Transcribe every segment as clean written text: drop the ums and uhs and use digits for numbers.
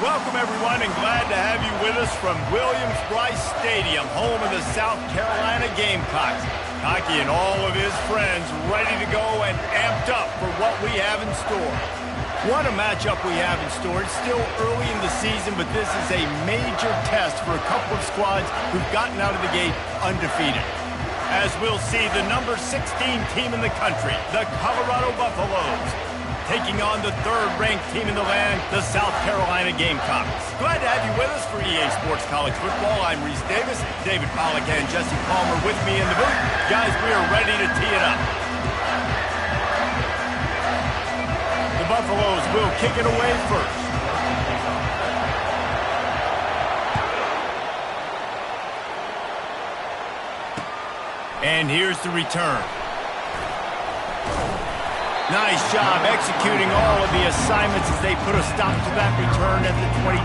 Welcome, everyone, and glad to have you with us from Williams-Brice Stadium, home of the South Carolina Gamecocks. Hockey and all of his friends ready to go and amped up for what we have in store. What a matchup we have in store. It's still early in the season, but this is a major test for a couple of squads who've gotten out of the gate undefeated. As we'll see, the number 16 team in the country, the Colorado Buffaloes, taking on the third-ranked team in the land, the South Carolina Gamecocks. Glad to have you with us for EA Sports College Football. I'm Reese Davis, David Pollack and Jesse Palmer with me in the booth. Guys, we are ready to tee it up. The Buffaloes will kick it away first. And here's the return. Nice job executing all of the assignments as they put a stop to that return at the 22.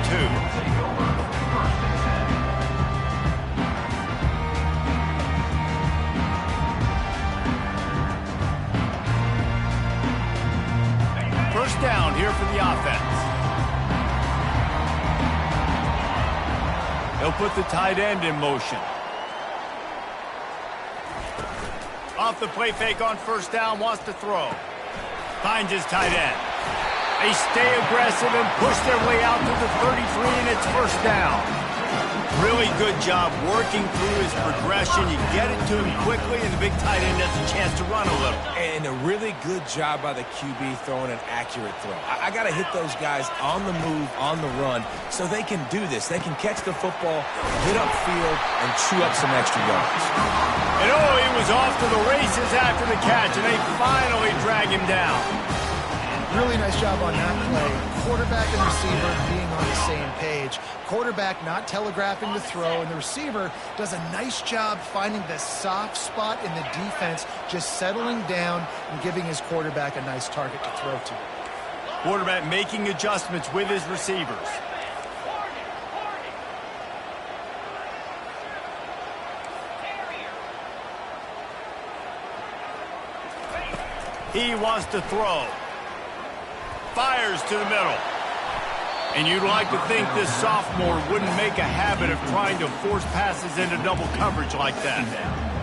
First down here for the offense. They'll put the tight end in motion. Off the play fake on first down, wants to throw. Finds his tight end. They stay aggressive and push their way out to the 33, and it's first down. Really good job working through his progression. You get it to him quickly, and the big tight end has a chance to run a little. And a really good job by the QB throwing an accurate throw. I got to hit those guys on the move, on the run, so they can do this. They can catch the football, get upfield, and chew up some extra yards. And oh, he was off to the races after the catch, and they finally drag him down. Really nice job on that play. Quarterback and receiver being on the same page. Quarterback not telegraphing the throw, and the receiver does a nice job finding the soft spot in the defense, just settling down and giving his quarterback a nice target to throw to. Quarterback making adjustments with his receivers. He wants to throw. Fires to the middle. And you'd like to think this sophomore wouldn't make a habit of trying to force passes into double coverage like that.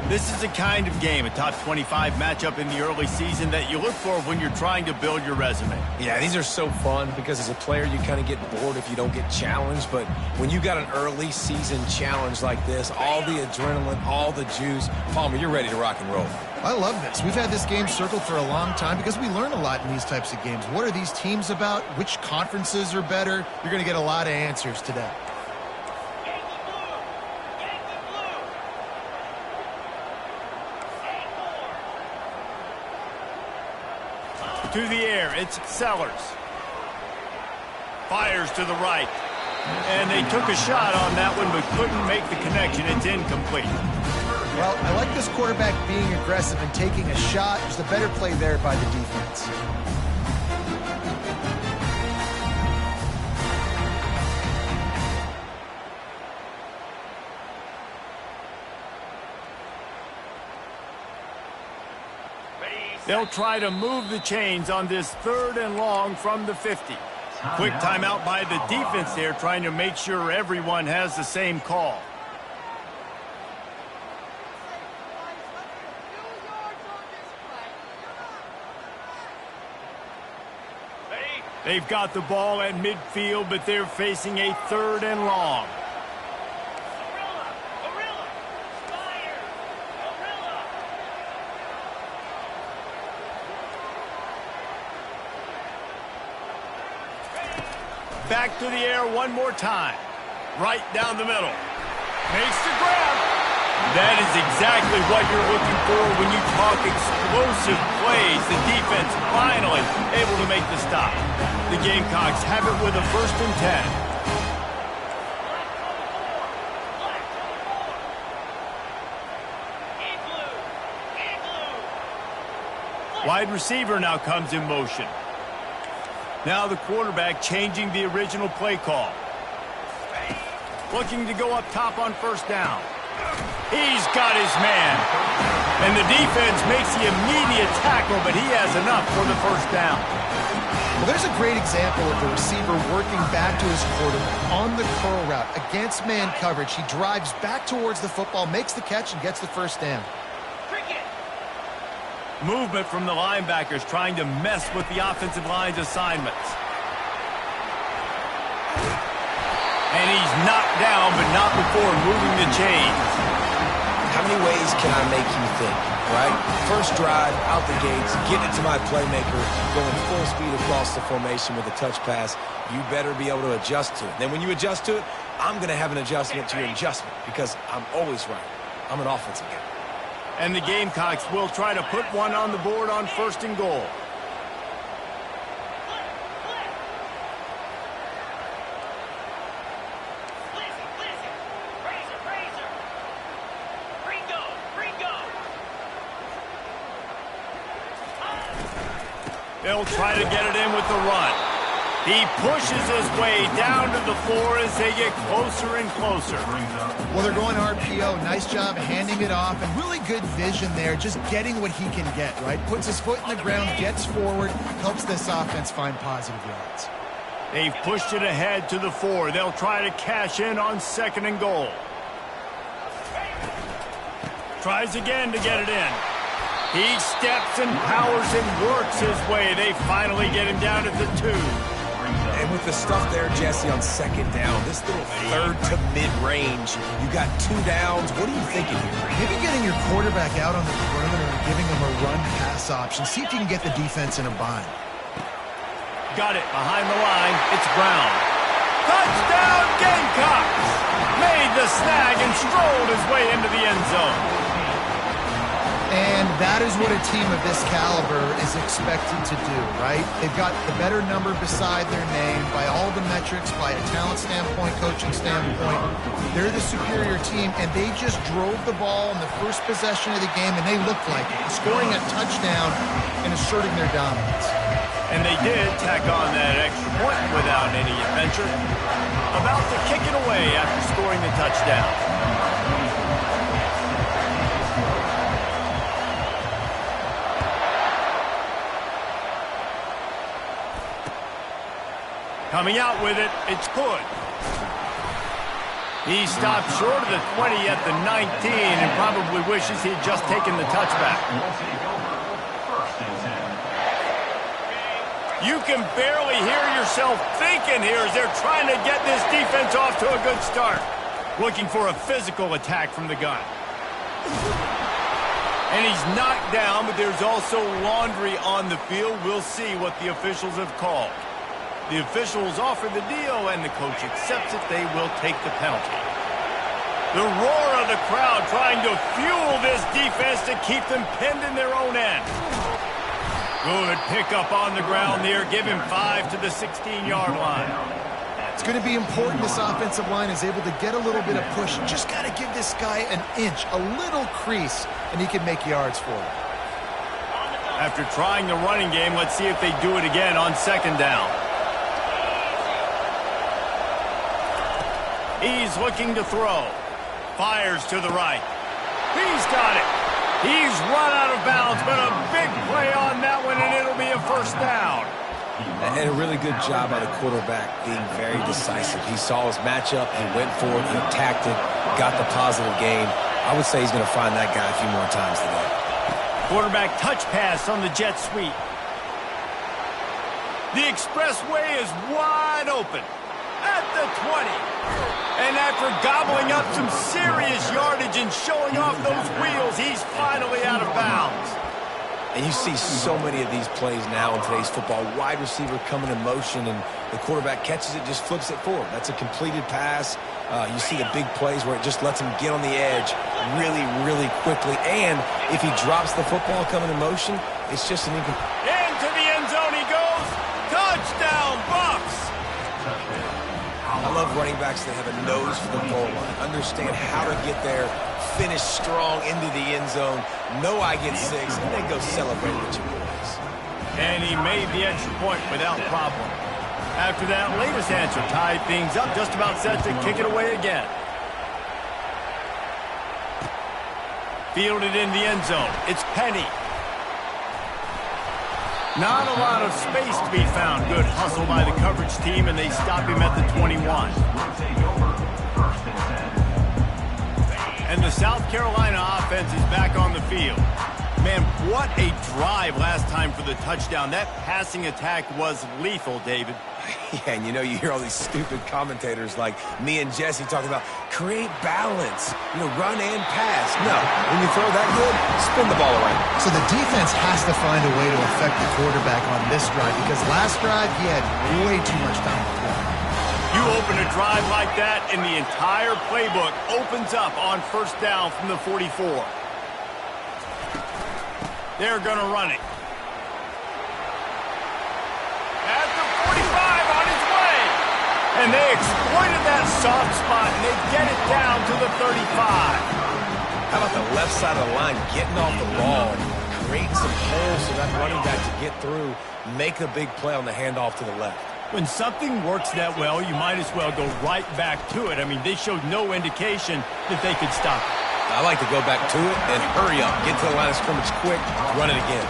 This is the kind of game, a top 25 matchup in the early season, that you look for when you're trying to build your resume. Yeah, these are so fun because as a player you kind of get bored if you don't get challenged, but when you got an early season challenge like this, all the adrenaline, all the juice, Palmer, you're ready to rock and roll. I love this. We've had this game circled for a long time because we learn a lot in these types of games. What are these teams about? Which conferences are better? You're going to get a lot of answers today. To the air, it's Sellers. Fires to the right. And they took a shot on that one, but couldn't make the connection. It's incomplete. Well, I like this quarterback being aggressive and taking a shot. There's a better play there by the defense. They'll try to move the chains on this third and long from the 50. Quick timeout by the defense there, trying to make sure everyone has the same call. They've got the ball at midfield, but they're facing a third and long. Back to the air one more time. Right down the middle. Makes the grab. That is exactly what you're looking for when you talk explosive plays. The defense finally able to make the stop. The Gamecocks have it with a 1st and 10. Wide receiver now comes in motion. Now the quarterback changing the original play call. Looking to go up top on first down. He's got his man. And the defense makes the immediate tackle, but he has enough for the first down. Well, there's a great example of the receiver working back to his quarterback on the curl route against man coverage. He drives back towards the football, makes the catch, and gets the first down. Movement from the linebackers trying to mess with the offensive line's assignments. And he's knocked down, but not before moving the chains. How many ways can I make you think, right? First drive, out the gates, getting it to my playmaker, going full speed across the formation with a touch pass. You better be able to adjust to it. Then when you adjust to it, I'm going to have an adjustment to your adjustment because I'm always right. I'm an offensive guy. And the Gamecocks will try to put one on the board on 1st and goal. They'll try to get it in with the run. He pushes his way down to the floor as they get closer and closer. Well, they're going RPO. Nice job handing it off, and really good vision there, just getting what he can get, right? Puts his foot in the ground, gets forward, helps this offense find positive yards. They've pushed it ahead to the 4. They'll try to cash in on 2nd and goal. Tries again to get it in. He steps and powers and works his way. They finally get him down at the 2. And with the stuff there, Jesse, on 2nd down, this little 3rd to mid-range, you got 2 downs. What are you thinking here? Maybe getting your quarterback out on the perimeter and giving him a run-pass option. See if you can get the defense in a bind. Got it behind the line. It's Brown. Touchdown, Gamecocks! Made the snag and strolled his way into the end zone. And that is what a team of this caliber is expected to do, right? They've got the better number beside their name by all the metrics, by a talent standpoint, coaching standpoint. They're the superior team, and they just drove the ball in the first possession of the game, and they looked like it, scoring a touchdown and asserting their dominance. And they did tack on that extra point without any adventure. About to kick it away after scoring the touchdown. Coming out with it, it's Hood. He stopped short of the 20 at the 19 and probably wishes he'd just taken the touchback. You can barely hear yourself thinking here as they're trying to get this defense off to a good start. Looking for a physical attack from the gun. And he's knocked down, but there's also laundry on the field. We'll see what the officials have called. The officials offer the deal, and the coach accepts it. They will take the penalty. The roar of the crowd trying to fuel this defense to keep them pinned in their own end. Good pickup on the ground there. Give him 5 to the 16-yard line. It's going to be important this offensive line is able to get a little bit of push. Just got to give this guy an inch, a little crease, and he can make yards for it. After trying the running game, let's see if they do it again on 2nd down. He's looking to throw. Fires to the right. He's got it. He's run out of bounds, but a big play on that one, and it'll be a first down. And a really good job by the quarterback being very decisive. He saw his matchup, he went for it, he attacked it, got the positive gain. I would say he's going to find that guy a few more times today. Quarterback touch pass on the jet sweep. The expressway is wide open at the 20. And after gobbling up some serious yardage and showing off those wheels, he's finally out of bounds. And you see so many of these plays now in today's football. Wide receiver coming in motion, and the quarterback catches it, just flips it forward. That's a completed pass. You see the big plays where it just lets him get on the edge really, really quickly. And if he drops the football coming in motion, it's just an incomplete. Into the end zone he goes. Touchdown, Bucks! I love running backs that have a nose for the goal line, understand how to get there, finish strong into the end zone, know I get 6, and then go celebrate with your boys. And he made the extra point without problem. After that latest answer tied things up, just about set to kick it away again. Fielded in the end zone. It's Penny. Not a lot of space to be found. Good hustle by the coverage team, and they stop him at the 21. And the South Carolina offense is back on the field. Man, what a drive last time for the touchdown. That passing attack was lethal, David. Yeah, and you hear all these stupid commentators like me and Jesse talking about create balance, run and pass. No, when you throw that good, spin the ball around. So the defense has to find a way to affect the quarterback on this drive because last drive he had way too much time to play. You open a drive like that and the entire playbook opens up on first down from the 44. They're going to run it. At the 45 on his way. And they exploited that soft spot, and they get it down to the 35. How about the left side of the line getting off the ball, creating some holes so that running back to get through, make a big play on the handoff to the left. When something works that well, you might as well go right back to it. I mean, they showed no indication that they could stop it. I like to go back to it and hurry up. Get to the line of scrimmage quick, run it again.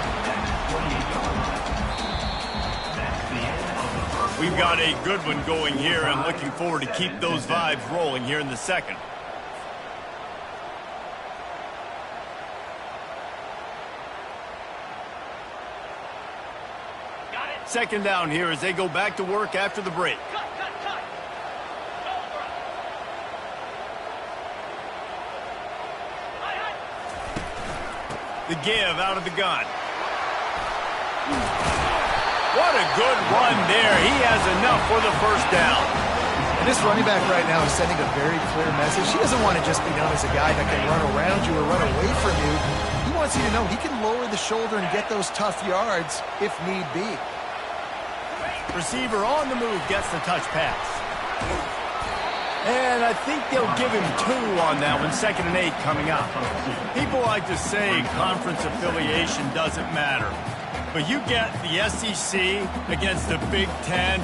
We've got a good one going here. I'm looking forward to keep those vibes rolling here in the second. Second down here as they go back to work after the break. The give out of the gun. What a good run there. He has enough for the first down. And this running back right now is sending a very clear message. He doesn't want to just be known as a guy that can run around you or run away from you. He wants you to know he can lower the shoulder and get those tough yards if need be. Receiver on the move gets the touch pass. And I think they'll give him 2 on that one. 2nd and 8 coming up. People like to say conference affiliation doesn't matter. But you get the SEC against the Big Ten,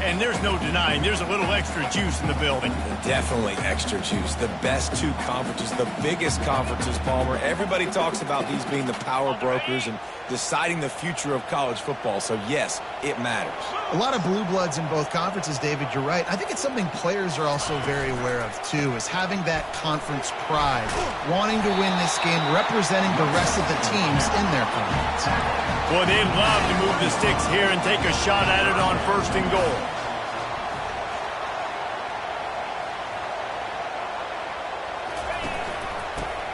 and there's no denying there's a little extra juice in the building. Definitely extra juice. The best 2 conferences, the biggest conferences, Palmer. Everybody talks about these being the power brokers and deciding the future of college football. So, yes, it matters. A lot of blue bloods in both conferences, David. You're right. I think it's something players are also very aware of, too, is having that conference pride, wanting to win this game, representing the rest of the teams in their conference. Well, they'd love to move the sticks here and take a shot at it on 1st and goal.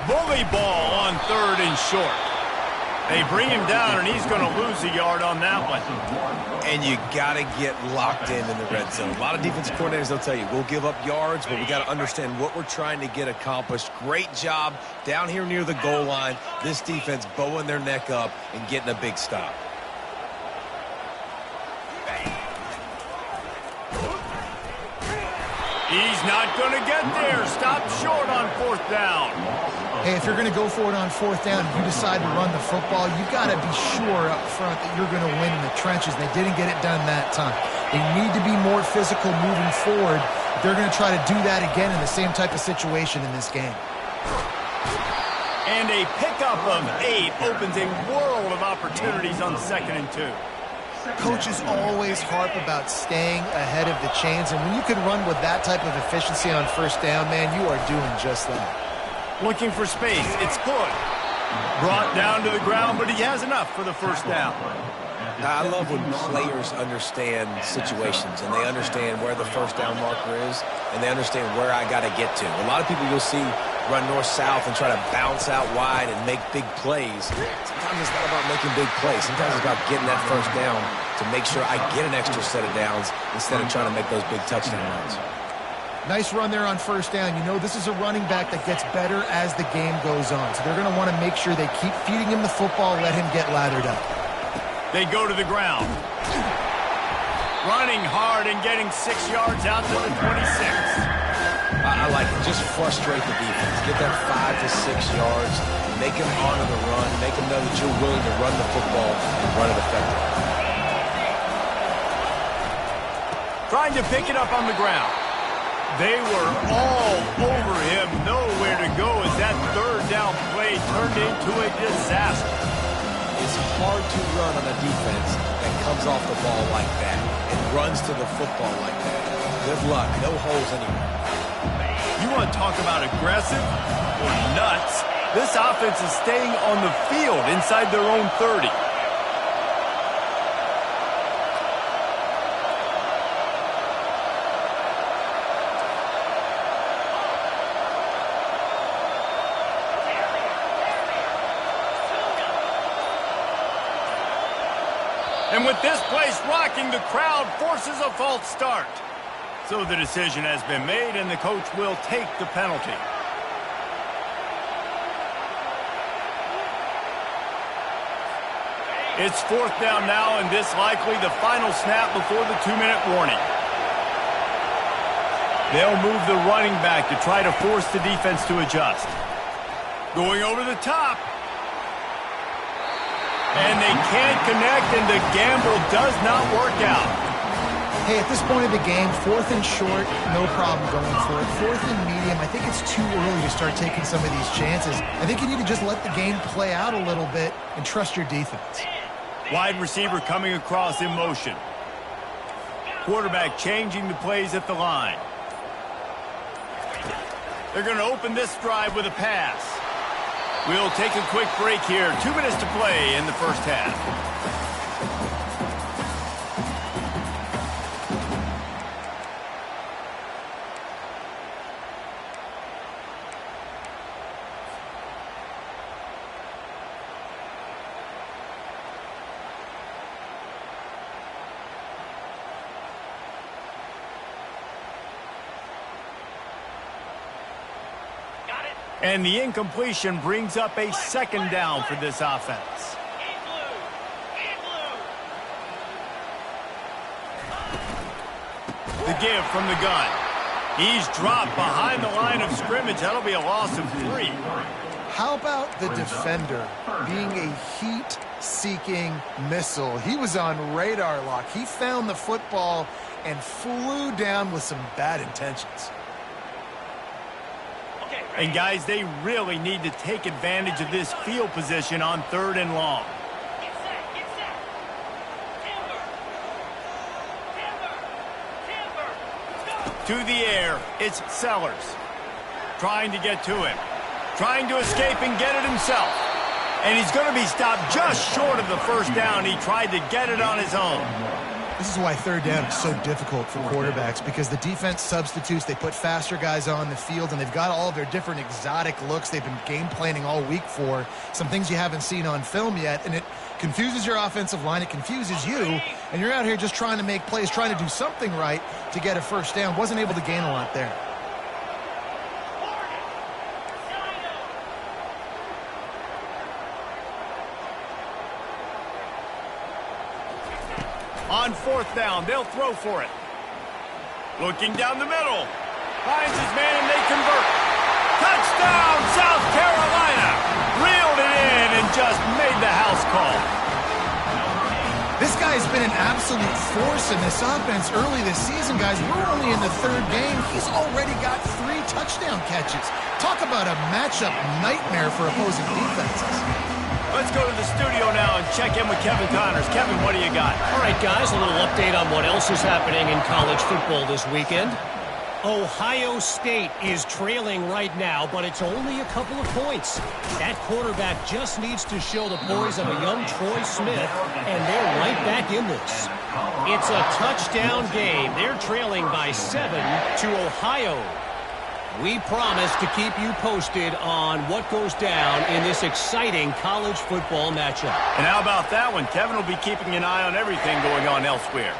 Bully ball on 3rd and short. They bring him down, and he's going to lose a yard on that one. And you got to get locked in the red zone. A lot of defensive coordinators, they'll tell you, we'll give up yards, but we got to understand what we're trying to get accomplished. Great job down here near the goal line. This defense bowing their neck up and getting a big stop. He's not going to get there. Stop short on 4th down. Hey, if you're going to go for it on 4th down, if you decide to run the football, you've got to be sure up front that you're going to win in the trenches. They didn't get it done that time. They need to be more physical moving forward. They're going to try to do that again in the same type of situation in this game. And a pickup of 8 opens a world of opportunities on 2nd and 2. Coaches always harp about staying ahead of the chains, and when you can run with that type of efficiency on 1st down, man, you are doing just that. Looking for space. It's good. Brought down to the ground, but he has enough for the 1st down. I love when players understand situations and they understand where the 1st down marker is and they understand where I got to get to. A lot of people you'll see run north-south and try to bounce out wide and make big plays. Sometimes it's not about making big plays. Sometimes it's about getting that 1st down to make sure I get an extra set of downs instead of trying to make those big touchdown runs. Nice run there on 1st down. You know, this is a running back that gets better as the game goes on. So they're going to want to make sure they keep feeding him the football, let him get lathered up. They go to the ground. Running hard and getting 6 yards out to the 26. I like it. Just frustrate the defense. Get that 5 to 6 yards. Make them honor the run. Make them know that you're willing to run the football and run it effectively. Trying to pick it up on the ground. They were all over him, nowhere to go as that third down play turned into a disaster. It's hard to run on a defense that comes off the ball like that and runs to the football like that. Good luck. No holes anywhere. You want to talk about aggressive or nuts? This offense is staying on the field inside their own 30. And with this place rocking, the crowd forces a false start. So the decision has been made, and the coach will take the penalty. It's fourth down now, and this likely the final snap before the 2-minute warning. They'll move the running back to try to force the defense to adjust. Going over the top. And they can't connect, and the gamble does not work out. Hey, at this point of the game, 4th and short, no problem going for it. 4th and medium, I think it's too early to start taking some of these chances. I think you need to just let the game play out a little bit and trust your defense. Wide receiver coming across in motion. Quarterback changing the plays at the line. They're going to open this drive with a pass. We'll take a quick break here. 2 minutes to play in the first half. And the incompletion brings up a second down for this offense. The give from the gun. He's dropped behind the line of scrimmage. That'll be a loss of 3. How about the defender being a heat-seeking missile? He was on radar lock. He found the football and flew down with some bad intentions. And, guys, they really need to take advantage of this field position on 3rd and long. To the air, it's Sellers. Trying to get to him. Trying to escape and get it himself. And he's going to be stopped just short of the first down. He tried to get it on his own. This is why 3rd down is so difficult for quarterbacks, because the defense substitutes. They put faster guys on the field, and they've got all of their different exotic looks they've been game planning all week for, some things you haven't seen on film yet, and it confuses your offensive line. It confuses you, and you're out here just trying to make plays, trying to do something right to get a first down. Wasn't able to gain a lot there. On 4th down, they'll throw for it. Looking down the middle. Finds his man, and they convert. Touchdown, South Carolina! Reeled it in and just made the house call. This guy's been an absolute force in this offense early this season, guys. We're only in the 3rd game. He's already got 3 touchdown catches. Talk about a matchup nightmare for opposing defenses. Let's go to the studio now and check in with Kevin Connors. Kevin, what do you got? All right, guys, a little update on what else is happening in college football this weekend. Ohio State is trailing right now, but it's only a couple of points. That quarterback just needs to show the poise of a young Troy Smith, and they're right back in this. It's a touchdown game. They're trailing by 7 to Ohio. We promise to keep you posted on what goes down in this exciting college football matchup. And how about that one? Kevin will be keeping an eye on everything going on elsewhere.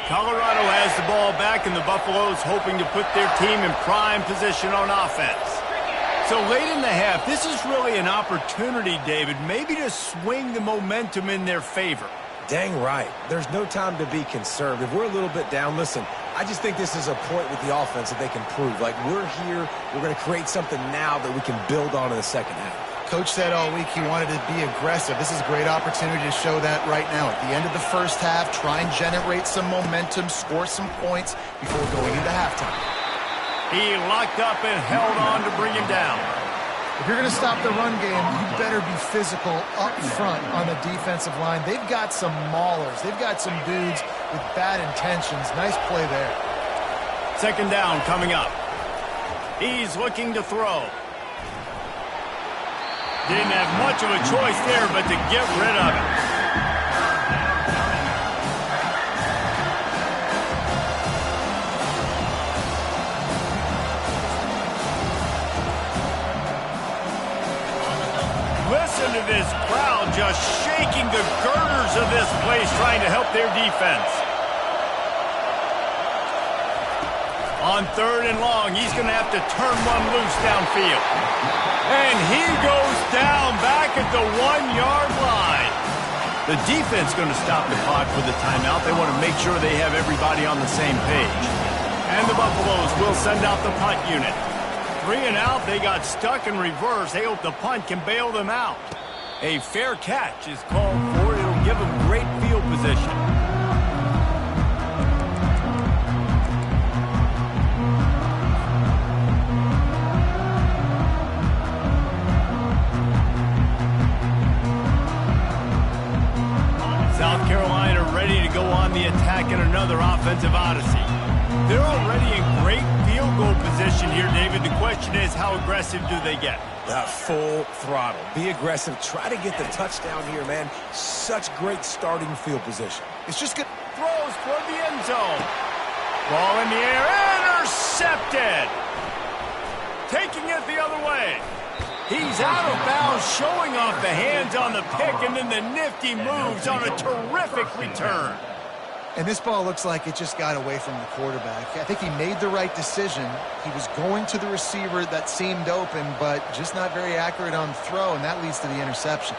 Colorado has the ball back, and the Buffaloes hoping to put their team in prime position on offense. So late in the half, this is really an opportunity, David, maybe to swing the momentum in their favor. Dang right. There's no time to be conservative. We're a little bit down. Listen, I just think this is a point with the offense that they can prove. Like, we're here, we're going to create something now that we can build on in the second half. Coach said all week he wanted to be aggressive. This is a great opportunity to show that right now. At the end of the first half, try and generate some momentum, score some points before going into halftime. He locked up and held on to bring him down. If you're going to stop the run game, you better be physical up front on the defensive line. They've got some maulers. They've got some dudes with bad intentions. Nice play there. Second down coming up. He's looking to throw. Didn't have much of a choice there but to get rid of it. Listen to this crowd just shaking the girders of this place trying to help their defense. On third and long, he's going to have to turn one loose downfield. And he goes down back at the 1-yard line. The defense going to stop the clock with the timeout. They want to make sure they have everybody on the same page. And the Buffaloes will send out the punt unit. 3 and out, they got stuck in reverse. They hope the punt can bail them out. A fair catch is called for. It'll give them great field position. South Carolina ready to go on the attack in another offensive odyssey. They're already in great field goal position here, David. The question is, how aggressive do they get? Full throttle. Be aggressive. Try to get the touchdown here, man. Such great starting field position. It's just good. Throws toward the end zone. Ball in the air. Intercepted. Taking it the other way. He's out of bounds, showing off the hands on the pick, and then the nifty moves on a terrific return. And this ball looks like it just got away from the quarterback. I think he made the right decision. He was going to the receiver that seemed open, but just not very accurate on the throw, and that leads to the interception.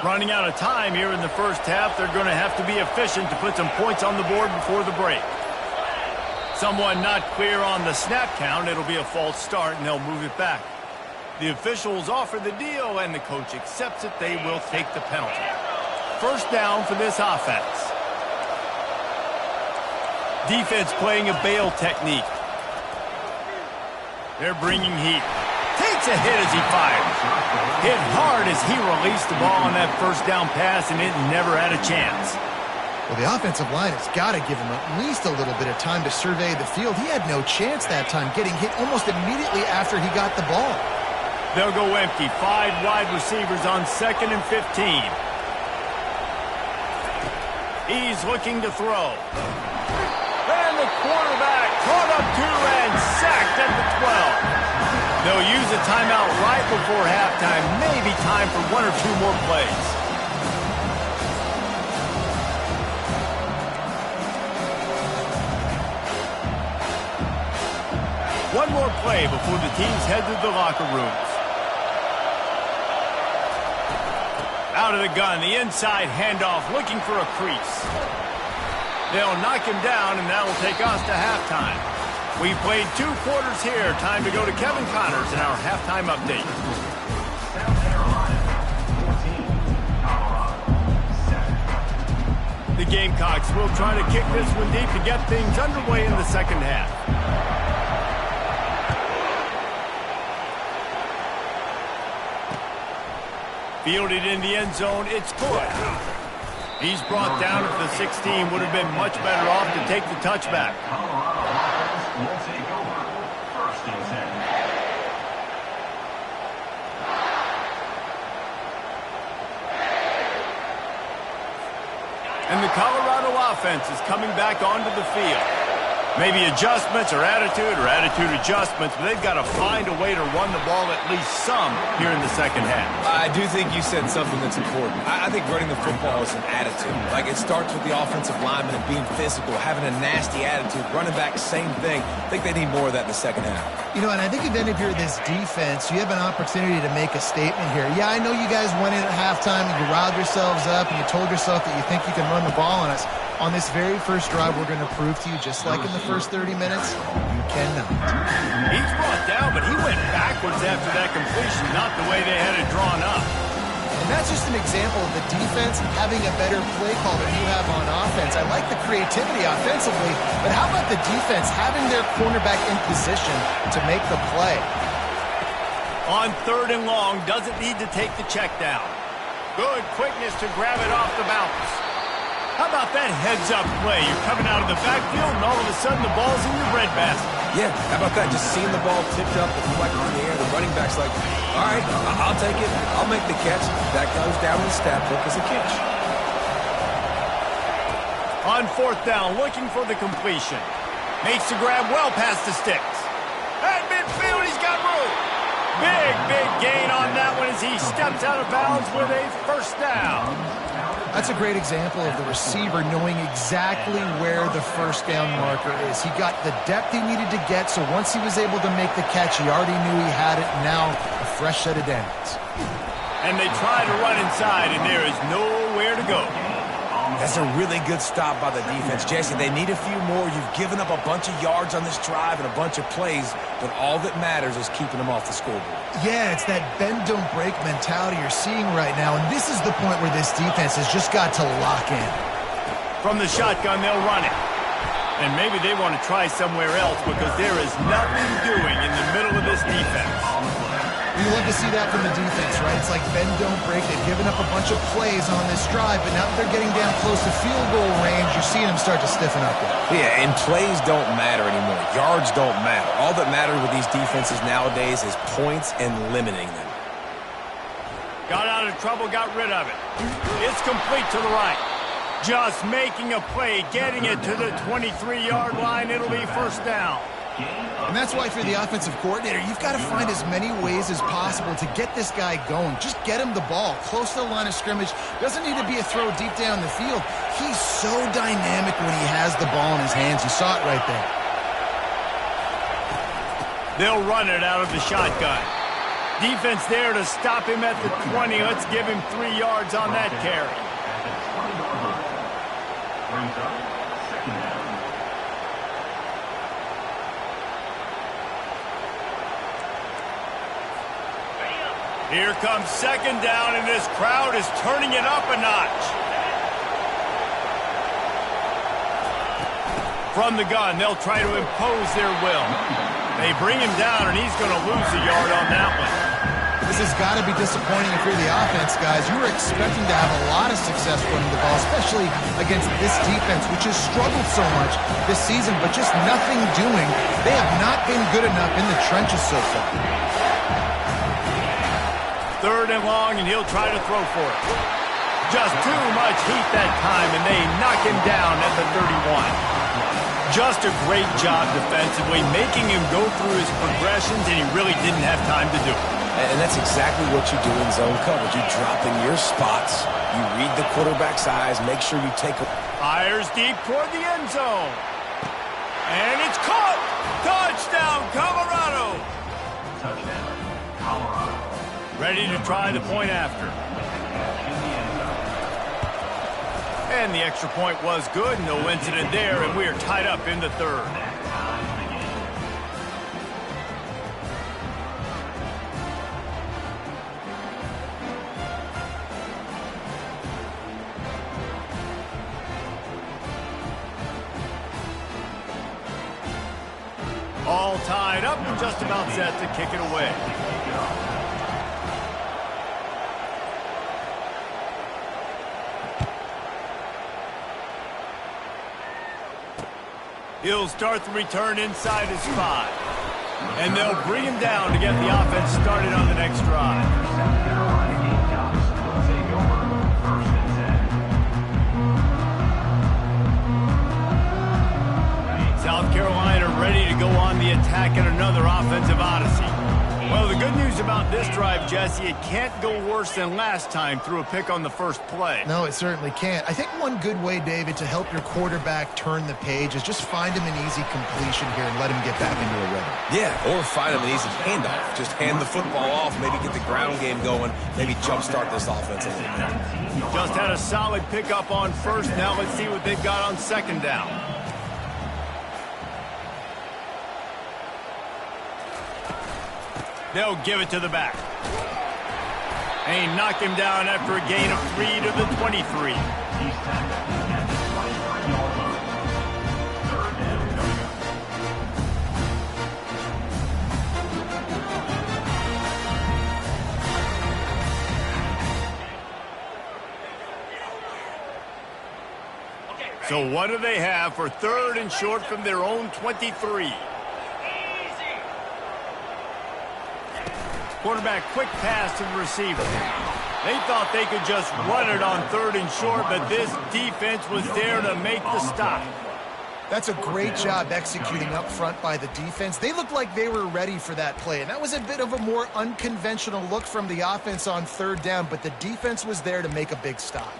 Running out of time here in the first half, they're going to have to be efficient to put some points on the board before the break. Someone not clear on the snap count. It'll be a false start, and they'll move it back. The officials offer the deal, and the coach accepts it. They will take the penalty. First down for this offense. Defense playing a bail technique. They're bringing heat. Takes a hit as he fires. Hit hard as he released the ball on that first down pass, and it never had a chance. Well, the offensive line has got to give him at least a little bit of time to survey the field. He had no chance that time, getting hit almost immediately after he got the ball. They'll go empty. 5 wide receivers on 2nd and 15. He's looking to throw. And the quarterback caught up to and sacked at the 12. They'll use a timeout right before halftime. Maybe time for 1 or 2 more plays. One more play before the teams head to the locker rooms. Out of the gun, the inside handoff, looking for a crease. They'll knock him down, and that will take us to halftime. We've played 2 quarters here. Time to go to Kevin Connors in our halftime update. The Gamecocks will try to kick this one deep to get things underway in the second half. Fielded in the end zone, it's good. He's brought down at the 16. Would have been much better off to take the touchback. And the Colorado offense is coming back onto the field. Maybe adjustments or attitude adjustments, but they've got to find a way to run the ball at least some here in the second half. I do think you said something that's important. I think running the football is an attitude. Like, it starts with the offensive lineman and being physical, having a nasty attitude. Running back, same thing. I think they need more of that in the second half. You know, and I think even if you're this defense, you have an opportunity to make a statement here. Yeah, I know you guys went in at halftime and you riled yourselves up and you told yourself that you think you can run the ball on us. On this very first drive, we're going to prove to you, just like in the first 30 minutes, you cannot. He's brought down, but he went backwards after that completion, not the way they had it drawn up. And that's just an example of the defense having a better play call than you have on offense. I like the creativity offensively, but how about the defense having their cornerback in position to make the play? On 3rd and long, doesn't need to take the check down. Good quickness to grab it off the bounce. How about that heads-up play? You're coming out of the backfield, and all of a sudden the ball's in your breadbasket. Yeah, how about that? Just seeing the ball tipped up, reflecting in the air. The running back's like, all right, I'll take it. I'll make the catch. That goes down in the stat book as a catch. On 4th down, looking for the completion. Makes the grab well past the sticks. At midfield, he's got room. Big gain on that one as he steps out of bounds with a 1st down. That's a great example of the receiver knowing exactly where the 1st down marker is. He got the depth he needed to get, so once he was able to make the catch, he already knew he had it. Now, a fresh set of downs. And they try to run inside, and there is nowhere to go. That's a really good stop by the defense. Jesse, they need a few more. You've given up a bunch of yards on this drive and a bunch of plays, but all that matters is keeping them off the scoreboard. Yeah, it's that bend-don't-break mentality you're seeing right now, and this is the point where this defense has just got to lock in. From the shotgun, they'll run it. And maybe they want to try somewhere else because there is nothing doing in the middle of this defense. You love to see that from the defense, right? It's like bend, don't break. They've given up a bunch of plays on this drive, but now that they're getting down close to field goal range, you're seeing them start to stiffen up there. Yeah, and plays don't matter anymore. Yards don't matter. All that matters with these defenses nowadays is points and limiting them. Got out of trouble, got rid of it. It's complete to the right. Just making a play, getting it to the 23-yard line. It'll be 1st down. And that's why, if you're the offensive coordinator, you've got to find as many ways as possible to get this guy going. Just get him the ball close to the line of scrimmage. Doesn't need to be a throw deep down the field. He's so dynamic when he has the ball in his hands. You saw it right there. They'll run it out of the shotgun. Defense there to stop him at the 20. Let's give him 3 yards on that carry. Here comes 2nd down, and this crowd is turning it up a notch. From the gun, they'll try to impose their will. They bring him down, and he's going to lose a yard on that one. This has got to be disappointing if you're the offense, guys. You were expecting to have a lot of success running the ball, especially against this defense, which has struggled so much this season, but just nothing doing. They have not been good enough in the trenches so far. 3rd and long, and he'll try to throw for it. Just too much heat that time, and they knock him down at the 31. Just a great job defensively, making him go through his progressions, and he really didn't have time to do it. And that's exactly what you do in zone coverage. You drop in your spots, you read the quarterback's eyes, make sure you take a... Fires deep toward the end zone. And it's caught! Touchdown, Colorado! Touchdown, Colorado. Ready to try the point after. And the extra point was good. No incident there, and we are tied up in the 3rd. All tied up and just about set to kick it away. He'll start the return inside his 5. And they'll bring him down to get the offense started on the next drive. South Carolina ready to go on the attack in another offensive odyssey. Well, the good news about this drive, Jesse, it can't go worse than last time through a pick on the first play. No, it certainly can't. I think one good way, David, to help your quarterback turn the page is just find him an easy completion here and let him get back into a rhythm. Yeah, or find him an easy handoff. Just hand the football off, maybe get the ground game going, maybe jumpstart this offense a little bit. Just had a solid pickup on first. Now let's see what they've got on second down. They'll give it to the back. And he knocked him down after a gain of 3 to the 23. So what do they have for 3rd and short from their own 23? Quarterback, quick pass to the receiver. They thought they could just run it on 3rd and short, but this defense was there to make the stop. That's a great job executing up front by the defense. They looked like they were ready for that play, and that was a bit of a more unconventional look from the offense on 3rd down, but the defense was there to make a big stop.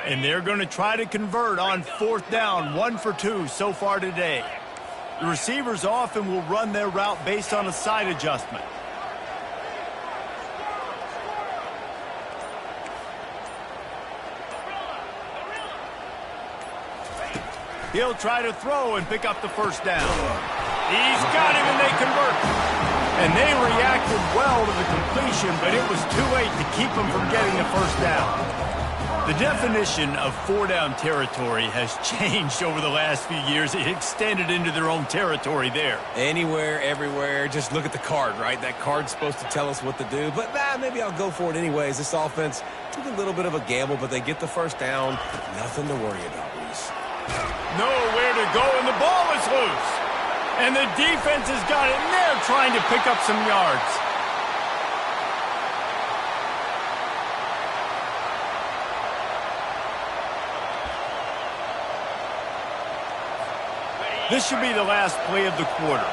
And they're going to try to convert on 4th down, 1 for 2 so far today. The receivers often will run their route based on a side adjustment. He'll try to throw and pick up the 1st down. He's got him and they convert. And they reacted well to the completion, but it was too late to keep him from getting the 1st down. The definition of 4-down territory has changed over the last few years. It extended into their own territory there. Anywhere, everywhere, just look at the card, right? That card's supposed to tell us what to do, but maybe I'll go for it anyways. This offense took a little bit of a gamble, but they get the 1st down. Nothing to worry about, Reese. Nowhere to go, and the ball is loose. And the defense has got it, and they're trying to pick up some yards. This should be the last play of the quarter.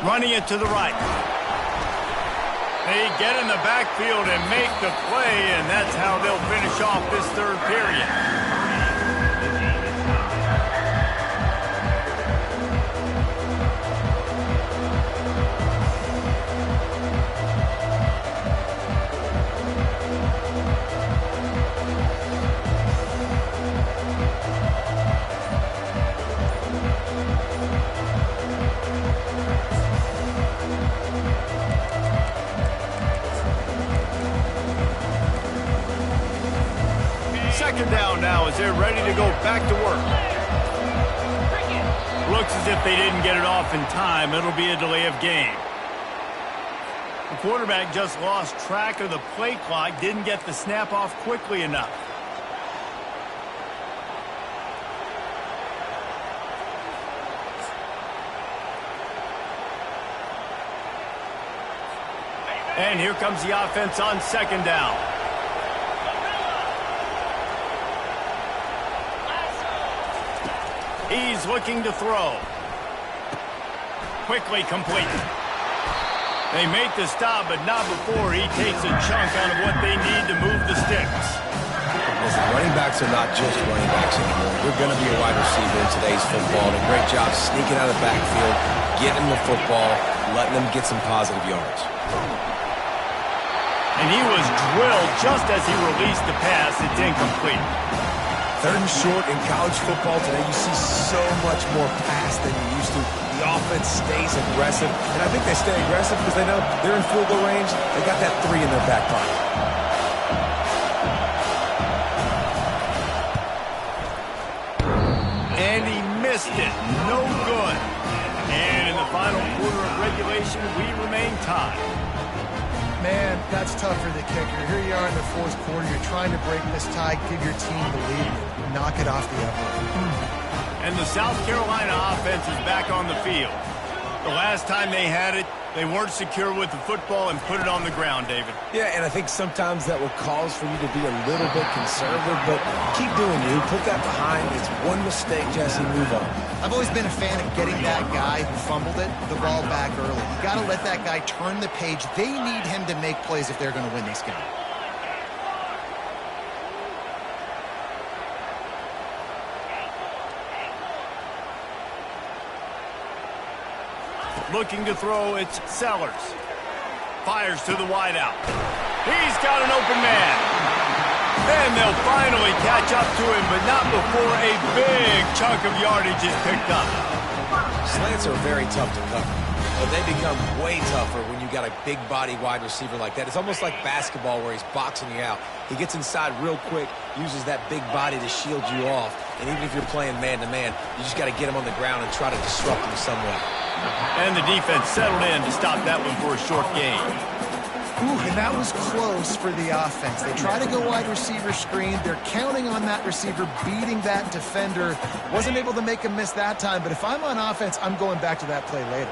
Running it to the right. They get in the backfield and make the play, and that's how they'll finish off this 3rd period. Second down now as they're ready to go back to work. Looks as if they didn't get it off in time. It'll be a delay of game. The quarterback just lost track of the play clock, didn't get the snap off quickly enough. And here comes the offense on 2nd down. He's looking to throw. Quickly complete. They make the stop, but not before he takes a chunk out of what they need to move the sticks. Listen, running backs are not just running backs anymore. They're going to be a wide receiver in today's football. And a great job sneaking out of the backfield, getting the football, letting them get some positive yards. And he was drilled just as he released the pass. It's incomplete. 3rd and short in college football today, you see so much more pass than you used to. The offense stays aggressive, and I think they stay aggressive because they know they're in field goal range. They got that 3 in their back pocket. And he missed it. No good. And in the final quarter of regulation, we remain tied. Man, that's tough for the kicker. Here you are in the 4th quarter. You're trying to break this tie, give your team the lead, knock it off the upper. And the South Carolina offense is back on the field. The last time they had it, they weren't secure with the football and put it on the ground, David. Yeah, and I think sometimes that will cause for you to be a little bit conservative, but keep doing you. Put that behind. It's one mistake, Jesse. Move on. I've always been a fan of getting that guy who fumbled it, the ball back early. You got to let that guy turn the page. They need him to make plays if they're going to win this game. Looking to throw, it's Sellers. Fires to the wideout. He's got an open man. And they'll finally catch up to him, but not before a big chunk of yardage is picked up. Slants are very tough to cover, but they become way tougher when you got a big body wide receiver like that. It's almost like basketball where he's boxing you out. He gets inside real quick, uses that big body to shield you off. And even if you're playing man-to-man, you just got to get him on the ground and try to disrupt him some way. And the defense settled in to stop that one for a short gain. Ooh, and that was close for the offense. They try to go wide receiver screen. They're counting on that receiver beating that defender. Wasn't able to make a miss that time, but if I'm on offense, I'm going back to that play later.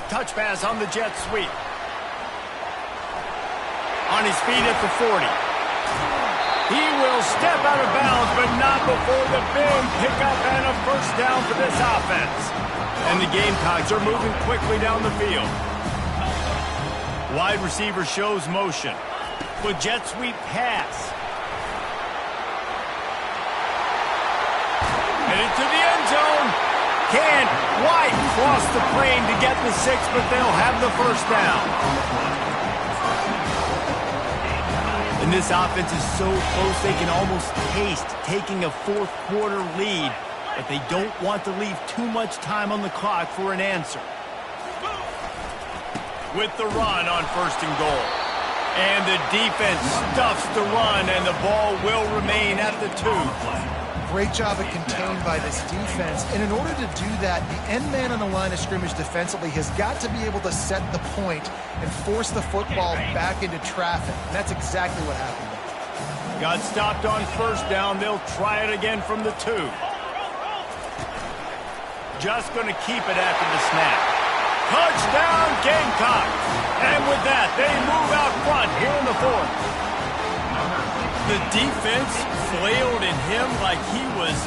Touch pass on the jet sweep. On his feet at the 40. He will step out of bounds, but not before the big pickup and a first down for this offense. And the Gamecocks are moving quickly down the field. Wide receiver shows motion. With jet sweep pass. And into the end zone. Can White cross the plane to get the 6, but they'll have the first down. And this offense is so close they can almost taste taking a fourth quarter lead, but they don't want to leave too much time on the clock for an answer. With the run on 1st and goal. And the defense stuffs the run, and the ball will remain at the 2. Great job of contained by this defense. And in order to do that, the end man on the line of scrimmage defensively has got to be able to set the point and force the football back into traffic. And that's exactly what happened. Got stopped on 1st down. They'll try it again from the 2. Just going to keep it after the snap. Touchdown, Gamecock! And with that, they move out front here in the 4th. The defense flailed in him like he was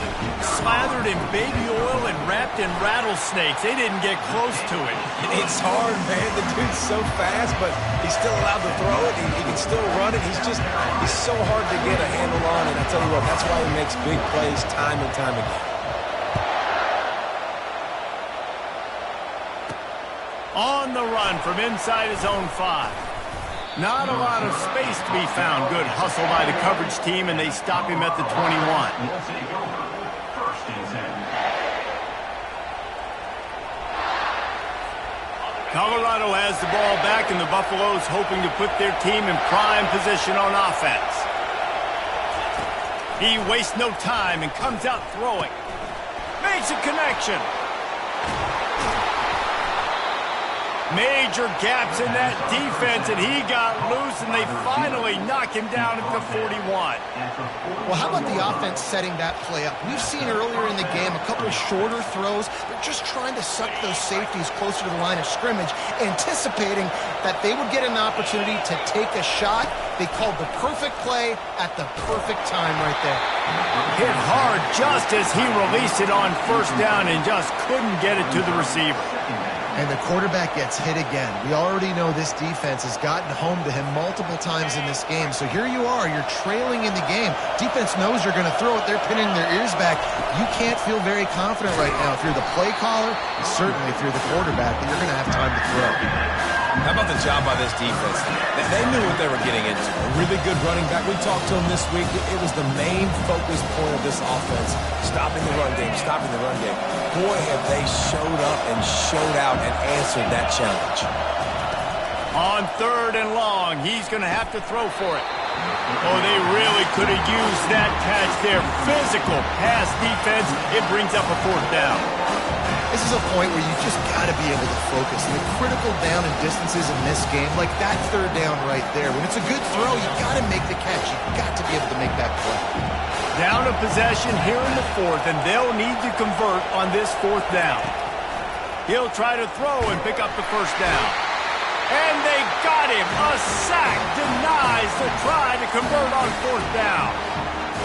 slathered in baby oil and wrapped in rattlesnakes. They didn't get close to it. It's hard, man. The dude's so fast, but he's still allowed to throw it. He can still run it. He's so hard to get a handle on, and I tell you what, that's why he makes big plays time and time again. On the run from inside his own 5. Not a lot of space to be found. Good hustle by the coverage team, and they stop him at the 21. Colorado has the ball back, and the Buffaloes hoping to put their team in prime position on offense. He wastes no time and comes out throwing. Makes a connection. Major gaps in that defense, and he got loose, and they finally knock him down at the 41. Well, how about the offense setting that play up? We've seen earlier in the game a couple of shorter throws. They're just trying to suck those safeties closer to the line of scrimmage, anticipating that they would get an opportunity to take a shot. They called the perfect play at the perfect time right there. Hit hard just as he released it on 1st down and just couldn't get it to the receiver. And the quarterback gets hit again. We already know this defense has gotten home to him multiple times in this game. So here you are, you're trailing in the game. Defense knows you're going to throw it. They're pinning their ears back. You can't feel very confident right now if you're the play caller, and certainly if you're the quarterback, that you're going to have time to throw. How about the job by this defense? They knew what they were getting into. A really good running back. We talked to him this week. It was the main focus point of this offense. Stopping the run game, stopping the run game. Boy, have they showed up and showed out and answered that challenge. On 3rd and long, he's going to have to throw for it. Oh, they really could have used that catch there. Physical pass defense. It brings up a 4th down. This is a point where you just got to be able to focus. And the critical down and distances in this game, like that 3rd down right there. When it's a good throw, you got to make the catch. You got to be able to make that play. Down a possession here in the fourth, and they'll need to convert on this fourth down. He'll try to throw and pick up the first down. And they got him. A sack denies the try to convert on fourth down.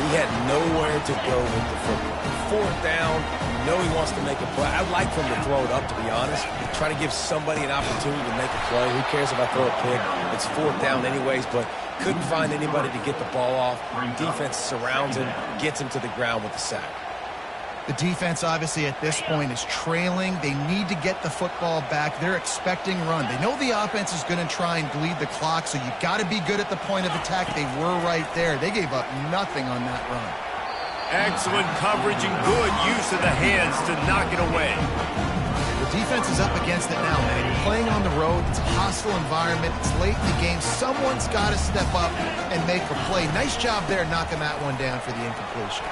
He had nowhere to go with the football. Fourth down, you know he wants to make a play. I'd like for him to throw it up, to be honest. Try to give somebody an opportunity to make a play. Who cares if I throw a pick? It's fourth down anyways, but couldn't find anybody to get the ball off. Defense surrounds him, gets him to the ground with the sack. The defense, obviously, at this point is trailing. They need to get the football back. They're expecting run. They know the offense is going to try and bleed the clock, so you got to be good at the point of attack. They were right there. They gave up nothing on that run. Excellent coverage and good use of the hands to knock it away. The defense is up against it now, man. You're playing on the road. It's a hostile environment. It's late in the game. Someone's got to step up and make a play. Nice job there knocking that one down for the incompletion.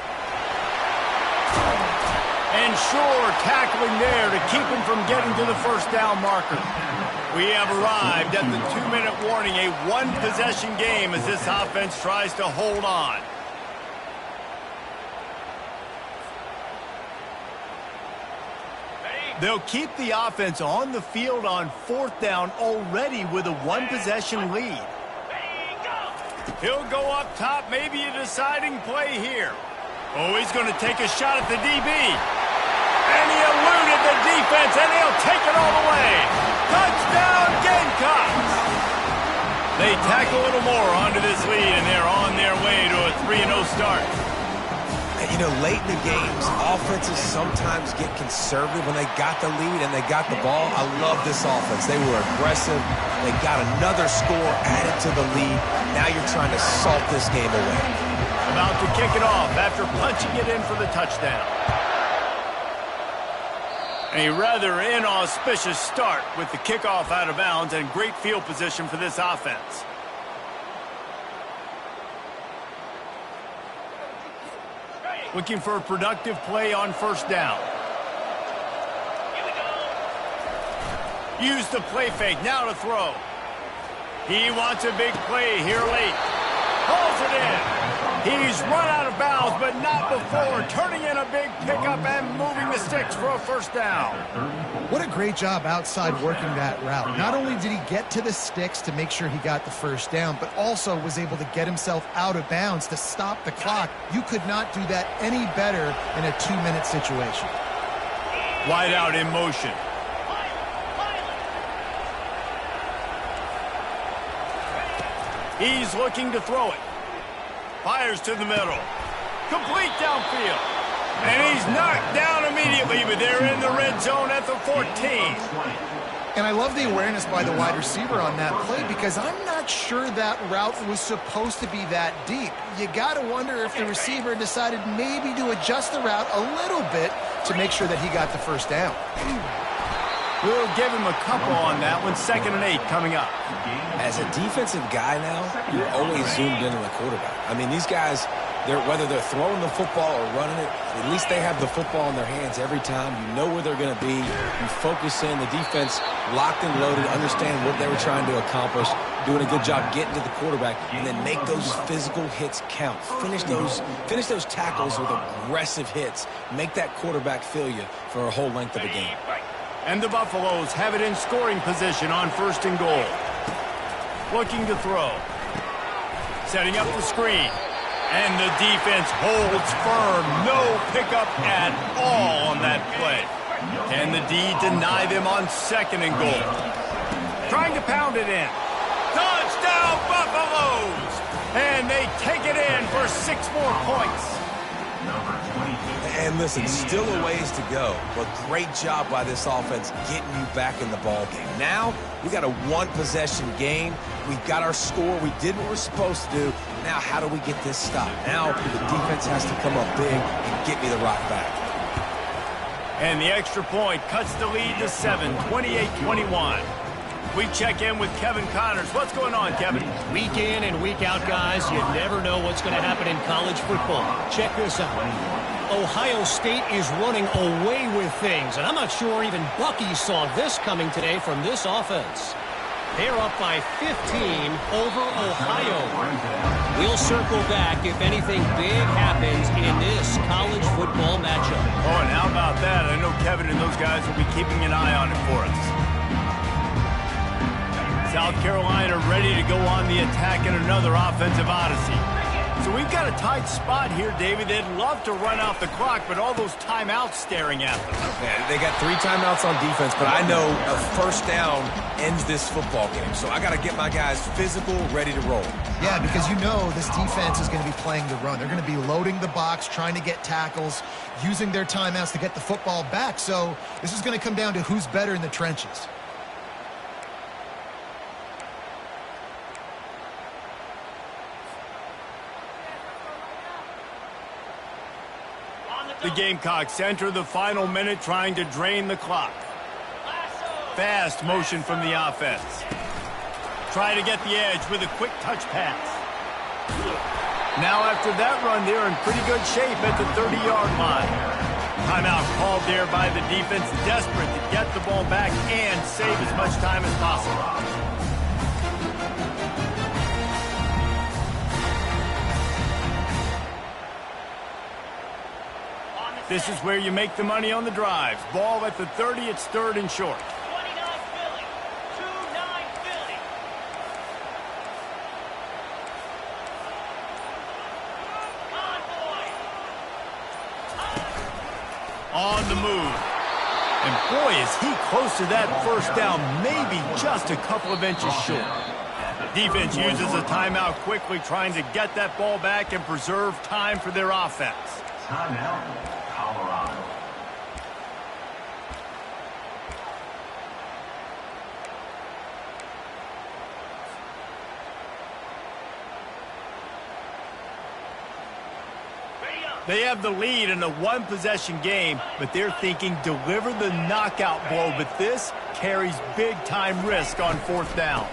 And sure, tackling there to keep him from getting to the first down marker. We have arrived at the 2-minute warning, a one-possession game as this offense tries to hold on. They'll keep the offense on the field on fourth down already with a one-possession lead. He'll go up top, maybe a deciding play here. Oh, he's going to take a shot at the DB. And he eluded the defense, and he'll take it all the way. Touchdown, Gamecocks! They tack a little more onto this lead, and they're on their way to a 3-0 start. You know, late in the games, offenses sometimes get conservative when they got the lead and they got the ball. I love this offense. They were aggressive. They got another score added to the lead. Now you're trying to salt this game away. About to kick it off after punching it in for the touchdown. A rather inauspicious start with the kickoff out of bounds and great field position for this offense. Looking for a productive play on first down. Use the play fake, now to throw. He wants a big play here late. Pulls it in. He's run out of bounds, but not before. Turning in a big pickup and moving the sticks for a first down. What a great job outside working that route. Not only did he get to the sticks to make sure he got the first down, but also was able to get himself out of bounds to stop the clock. You could not do that any better in a 2-minute situation. Wide out in motion. He's looking to throw it. Fires to the middle. Complete downfield. And he's knocked down immediately, but they're in the red zone at the 14. And I love the awareness by the wide receiver on that play because I'm not sure that route was supposed to be that deep. You got to wonder if the receiver decided maybe to adjust the route a little bit to make sure that he got the first down. We'll give him a couple on that one. 2nd and 8 coming up. As a defensive guy now, you're always zoomed in on the quarterback. I mean, these guys, whether they're throwing the football or running it, at least they have the football in their hands every time. You know where they're going to be. You focus in. The defense locked and loaded, understand what they were trying to accomplish, doing a good job getting to the quarterback, and then make those physical hits count. Finish those tackles with aggressive hits. Make that quarterback feel you for a whole length of a game. And the Buffaloes have it in scoring position on 1st and goal. Looking to throw. Setting up the screen. And the defense holds firm. No pickup at all on that play. Can the D deny them on 2nd and goal? Trying to pound it in. Touchdown Buffaloes! And they take it in for 6 more points. And listen, still a ways to go, but great job by this offense getting you back in the ball game. Now, we got a one-possession game. We've got our score. We did what we're supposed to do. Now, how do we get this stopped? Now, the defense has to come up big and get me the rock back. And the extra point cuts the lead to 7, 28-21. We check in with Kevin Connors. What's going on, Kevin? Week in and week out, guys, you never know what's going to happen in college football. Check this out. Ohio State is running away with things, and I'm not sure even Bucky saw this coming today from this offense. They're up by 15 over Ohio. We'll circle back if anything big happens in this college football matchup. Oh, and how about that? I know Kevin and those guys will be keeping an eye on it for us. South Carolina ready to go on the attack in another offensive odyssey. So we've got a tight spot here, David. They'd love to run out the clock, but all those timeouts staring at them. Yeah, they got 3 timeouts on defense, but I know a first down ends this football game. So I got to get my guys physical, ready to roll. Yeah, because you know this defense is going to be playing the run. They're going to be loading the box, trying to get tackles, using their timeouts to get the football back. So this is going to come down to who's better in the trenches. The Gamecocks enter the final minute trying to drain the clock. Fast motion from the offense. Try to get the edge with a quick touch pass. Now after that run, they're in pretty good shape at the 30-yard line. Timeout called there by the defense, desperate to get the ball back and save as much time as possible. This is where you make the money on the drives. Ball at the 30, it's 3rd and short. 29 Philly. 2-9 Philly. On the move. And boy, is he close to that first down, maybe just a couple of inches short. Defense uses a timeout quickly, trying to get that ball back and preserve time for their offense. Timeout, Colorado. They have the lead in a one-possession game, but they're thinking deliver the knockout blow, but this carries big-time risk on 4th down.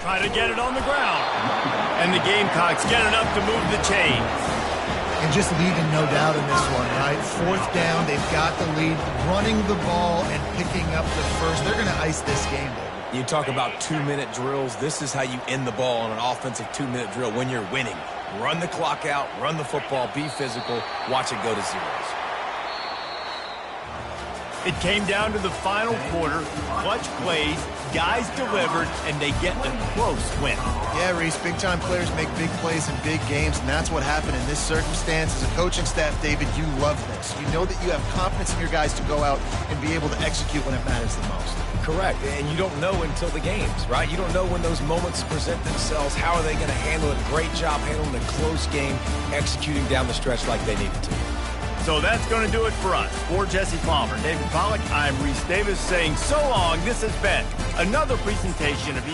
Try to get it on the ground. And the Gamecocks get enough to move the chains. And just leaving no doubt in this one, right? 4th down, they've got the lead, running the ball and picking up the first. They're going to ice this game, David. You talk about 2-minute drills. This is how you end the ball on an offensive 2-minute drill when you're winning. Run the clock out, run the football, be physical, watch it go to zeros. It came down to the final quarter, clutch plays, guys delivered, and they get a close win. Yeah, Reese, big-time players make big plays in big games, and that's what happened in this circumstance. As a coaching staff, David, you love this. You know that you have confidence in your guys to go out and be able to execute when it matters the most. Correct, and you don't know until the games, right? You don't know when those moments present themselves. How are they going to handle it? Great job handling a close game, executing down the stretch like they needed to. So that's going to do it for us. For Jesse Palmer, David Pollack, I'm Reese Davis saying so long. This has been another presentation of